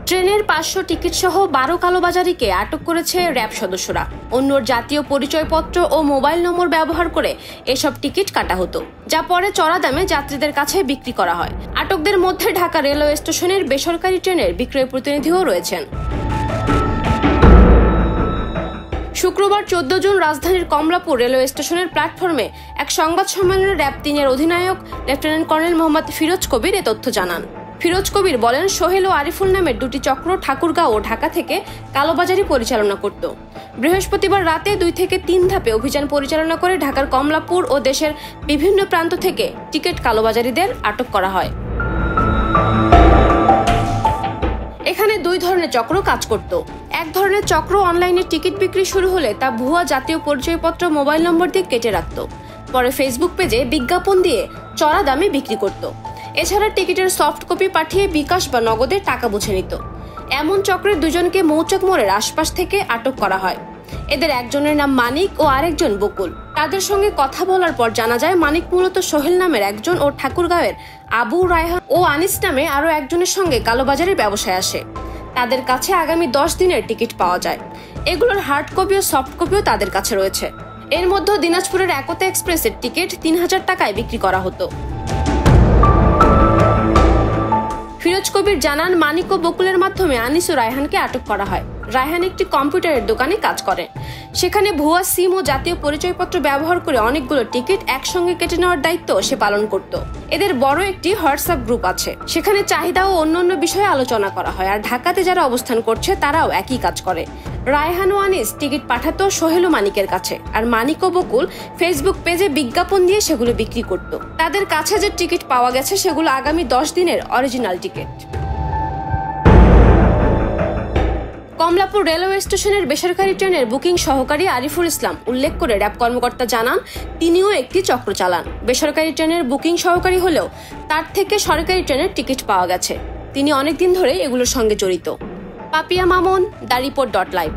ট্রেনের 500 টিকিট সহ 12 কালোবাজারিকে আটক করেছে র্যাব সদস্যরা। অন্যর জাতীয় পরিচয়পত্র ও মোবাইল নম্বর ব্যবহার করে এসব টিকিট কাটা হতো, যা পরে চড়া দামে যাত্রীদের কাছে বিক্রি করা হয়। আটকদের মধ্যে ঢাকা রেলওয়ে স্টেশনের বেসরকারি ট্রেনের বিক্রয় প্রতিনিধিও রয়েছেন। শুক্রবার 14 জুন রাজধানীর কমলাপুর রেলওয়ে স্টেশনের প্ল্যাটফর্মে এক সংবাদ সম্মেলনে র্যাব 3-এর অধিনায়ক লেফটেন্যান্ট কর্নেল মোহাম্মদ ফিরোজ কবির এ তথ্য জানান। ফিরোজ কবির বলেন, সোহেল ও আরিফুল নামের দুটি চক্র ঠাকুরগাঁও ও ঢাকা থেকে কালোবাজারি পরিচালনা করত। বৃহস্পতিবার রাতে 2 থেকে 3 ধাপে অভিযান পরিচালনা করে ঢাকার কমলাপুর ও দেশের বিভিন্ন প্রান্ত থেকে টিকিট কালোবাজারিদের আটক করা হয়। এখানে 2 ধরনের চক্র কাজ করত। এক ধরনের চক্র অনলাইনে টিকিট বিক্রি শুরু হলে তা ভুয়া জাতীয় পরিচয়পত্র মোবাইল নম্বর দিয়ে কেটে রাখত, পরে ফেসবুক পেজে বিজ্ঞাপন দিয়ে চড়া দামে বিক্রি করত। এছাড়া টিকিটের সফট কপি পাঠিয়ে বিকাশ বা নগদে টাকা বুঝে নিত। এমন চক্রের 2 জনকে মৌচাক মোড়ের আশপাশ থেকে আটক করা হয়। এদের একজনের নাম মানিক ও আরেকজন বকুল। তাদের সঙ্গে কথা বলার পর জানা যায়, মানিক মূলত সোহেল নামের একজন ও ঠাকুরগাঁওয়ের আবু রায়হান ও আনিস নামে আরো একজনের সঙ্গে কালোবাজারের ব্যবসায় আসে। তাদের কাছে আগামী 10 দিনের টিকিট পাওয়া যায়। এগুলোর হার্ড কপি ও সফট কপিও তাদের কাছে রয়েছে। এর মধ্যে দিনাজপুরের একতা এক্সপ্রেসের টিকিট 3000 টাকায় বিক্রি করা হতো। ফিরোজ কবির জানান, মানিক ও বকুলের মাধ্যমে আনিস ও রায়হানকে আটক করা হয়। রায়হান একটি কম্পিউটারের দোকানে কাজ করে। সেখানে ভুয়া সিম ও জাতীয় পরিচয়পত্র ব্যবহার করে অনেকগুলো টিকিট একসঙ্গে কেটে নেওয়ার দায়িত্ব সে পালন করত। এদের বড় একটি হোয়াটসঅ্যাপ গ্রুপ আছে, সেখানে চাহিদা ও অন্যান্য বিষয়ে আলোচনা করা হয়। আর ঢাকাতে যারা অবস্থান করছে তারাও একই কাজ করে। রায়হান ও আনিস টিকিট পাঠাতো সোহেল ও মানিকের কাছে, আর মানিক ও বকুল ফেসবুক পেজে বিজ্ঞাপন দিয়ে সেগুলো বিক্রি করত। তাদের কাছে যে টিকিট পাওয়া গেছে সেগুলো আগামী 10 দিনের অরিজিনাল টিকিট। কমলাপুর রেলওয়ে স্টেশনের বেসরকারি ট্রেনের বুকিং সহকারী আরিফুল ইসলাম উল্লেখ করে র্যাব কর্মকর্তা জানান, তিনিও একটি চক্র চালান। বেসরকারি ট্রেনের বুকিং সহকারী হলেও তার থেকে সরকারি ট্রেনের টিকিট পাওয়া গেছে। তিনি অনেকদিন ধরে এগুলোর সঙ্গে জড়িত। পাপিয়া মামুন, দ্য রিপোর্ট.লাইভ।